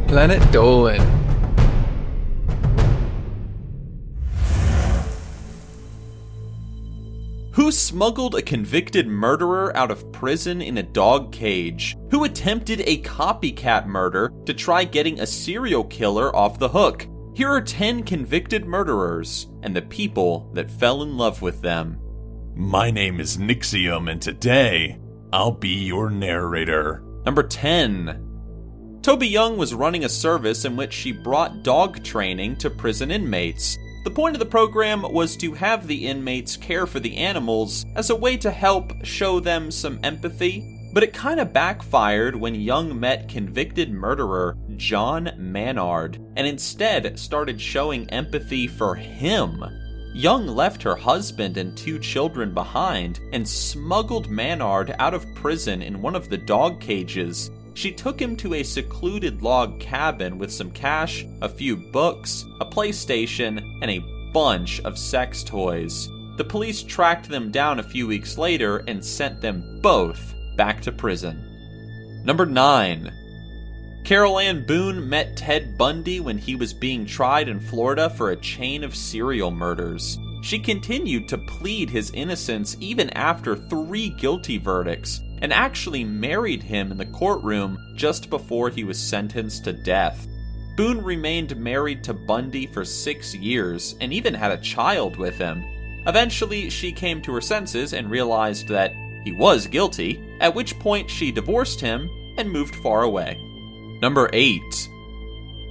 Planet Dolan. Who smuggled a convicted murderer out of prison in a dog cage? Who attempted a copycat murder to try getting a serial killer off the hook? Here are 10 convicted murderers and the people that fell in love with them. My name is Nixium, and today, I'll be your narrator. Number 10. Toby Young was running a service in which she brought dog training to prison inmates. The point of the program was to have the inmates care for the animals as a way to help show them some empathy, but it kinda backfired when Young met convicted murderer John Mannard and instead started showing empathy for him. Young left her husband and 2 children behind and smuggled Mannard out of prison in one of the dog cages. She took him to a secluded log cabin with some cash, a few books, a PlayStation, and a bunch of sex toys. The police tracked them down a few weeks later and sent them both back to prison. Number 9. Carol Ann Boone met Ted Bundy when he was being tried in Florida for a chain of serial murders. She continued to plead his innocence even after 3 guilty verdicts, and actually married him in the courtroom just before he was sentenced to death. Boone remained married to Bundy for 6 years and even had a child with him. Eventually, she came to her senses and realized that he was guilty, at which point she divorced him and moved far away. Number 8.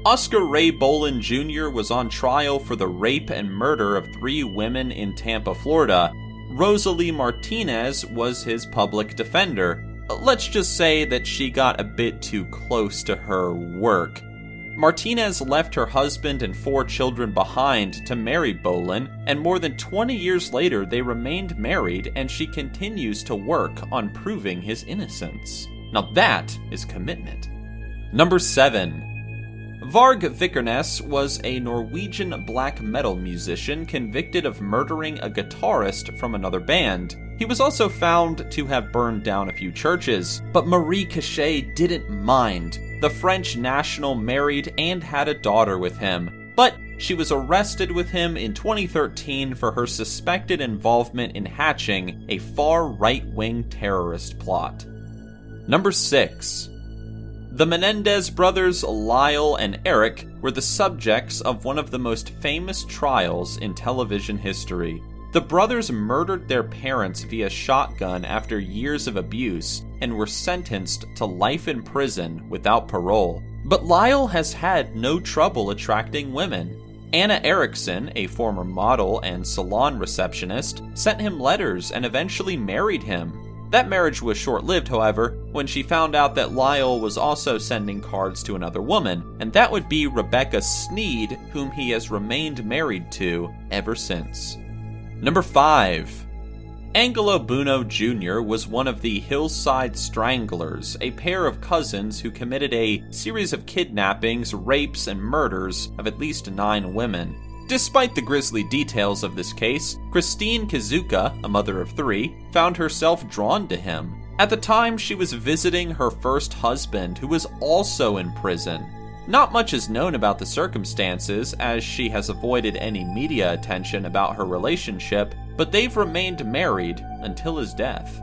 Oscar Ray Bolin Jr. was on trial for the rape and murder of 3 women in Tampa, Florida. Rosalie Martinez was his public defender. Let's just say that she got a bit too close to her work. Martinez left her husband and 4 children behind to marry Bolin, and more than 20 years later they remained married, and she continues to work on proving his innocence. Now that is commitment. Number 7. Varg Vikernes was a Norwegian black metal musician convicted of murdering a guitarist from another band. He was also found to have burned down a few churches, but Marie Cachet didn't mind. The French national married and had a daughter with him, but she was arrested with him in 2013 for her suspected involvement in hatching a far right-wing terrorist plot. Number 6. The Menendez brothers, Lyle and Eric, were the subjects of one of the most famous trials in television history. The brothers murdered their parents via shotgun after years of abuse and were sentenced to life in prison without parole. But Lyle has had no trouble attracting women. Anna Erickson, a former model and salon receptionist, sent him letters and eventually married him. That marriage was short-lived, however, when she found out that Lyle was also sending cards to another woman, and that would be Rebecca Sneed, whom he has remained married to ever since. Number 5. Angelo Buono Jr. was one of the Hillside Stranglers, a pair of cousins who committed a series of kidnappings, rapes, and murders of at least 9 women. Despite the grisly details of this case, Christine Kizuka, a mother of 3, found herself drawn to him. At the time, she was visiting her first husband, who was also in prison. Not much is known about the circumstances, as she has avoided any media attention about her relationship, but they've remained married until his death.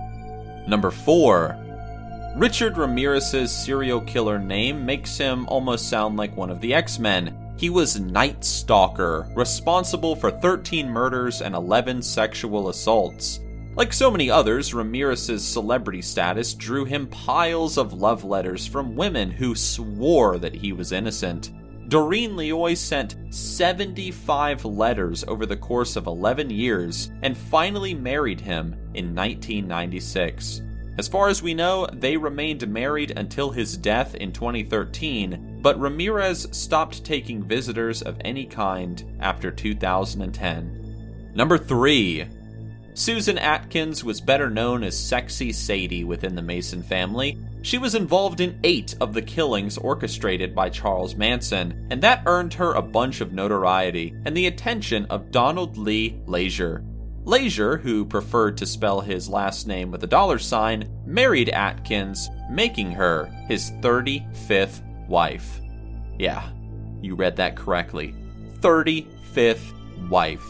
Number 4. Richard Ramirez's serial killer name makes him almost sound like one of the X-Men. He was Night Stalker, responsible for 13 murders and 11 sexual assaults. Like so many others, Ramirez's celebrity status drew him piles of love letters from women who swore that he was innocent. Doreen Leoy sent 75 letters over the course of 11 years and finally married him in 1996. As far as we know, they remained married until his death in 2013, but Ramirez stopped taking visitors of any kind after 2010. Number 3. Susan Atkins was better known as Sexy Sadie within the Mason family. She was involved in 8 of the killings orchestrated by Charles Manson, and that earned her a bunch of notoriety and the attention of Donald Lee Lazier. Lazier, who preferred to spell his last name with a $, married Atkins, making her his 35th wife. Yeah, you read that correctly. 35th wife.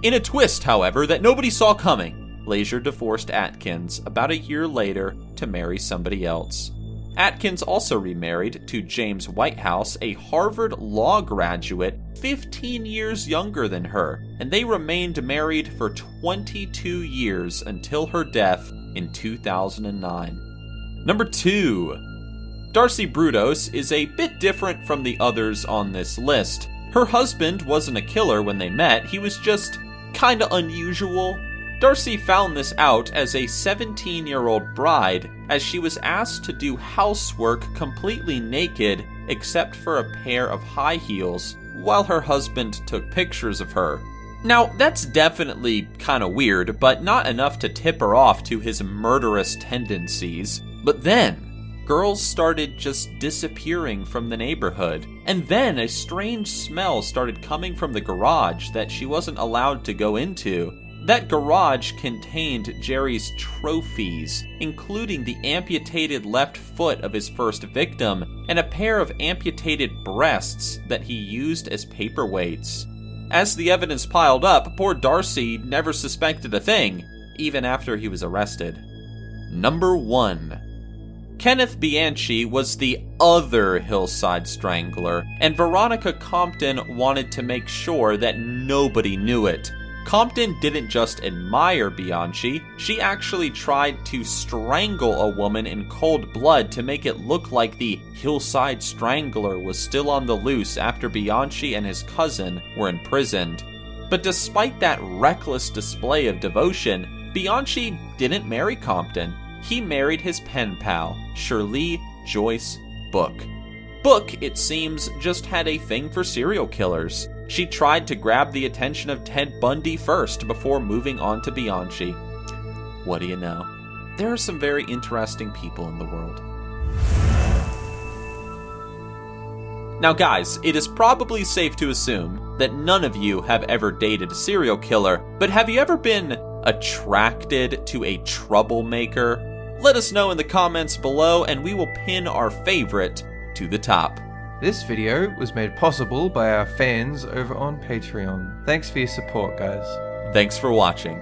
In a twist, however, that nobody saw coming, Lazier divorced Atkins about a year later to marry somebody else. Atkins also remarried to James Whitehouse, a Harvard law graduate 15 years younger than her, and they remained married for 22 years until her death in 2009. Number 2. Darcy Brudos is a bit different from the others on this list. Her husband wasn't a killer when they met, he was just kinda unusual. Darcy found this out as a 17-year-old bride, as she was asked to do housework completely naked except for a pair of high heels, while her husband took pictures of her. Now, that's definitely kinda weird, but not enough to tip her off to his murderous tendencies. But then, girls started just disappearing from the neighborhood, and then a strange smell started coming from the garage that she wasn't allowed to go into. That garage contained Jerry's trophies, including the amputated left foot of his first victim and a pair of amputated breasts that he used as paperweights. As the evidence piled up, poor Darcy never suspected a thing, even after he was arrested. Number 1. Kenneth Bianchi was the other Hillside Strangler, and Veronica Compton wanted to make sure that nobody knew it. Compton didn't just admire Bianchi, she actually tried to strangle a woman in cold blood to make it look like the Hillside Strangler was still on the loose after Bianchi and his cousin were imprisoned. But despite that reckless display of devotion, Bianchi didn't marry Compton. He married his pen pal, Shirley Joyce Book. Book, it seems, just had a thing for serial killers. She tried to grab the attention of Ted Bundy first before moving on to Bianchi. What do you know? There are some very interesting people in the world. Now guys, it is probably safe to assume that none of you have ever dated a serial killer, but have you ever been attracted to a troublemaker? Let us know in the comments below and we will pin our favorite to the top. This video was made possible by our fans over on Patreon. Thanks for your support, guys. Thanks for watching.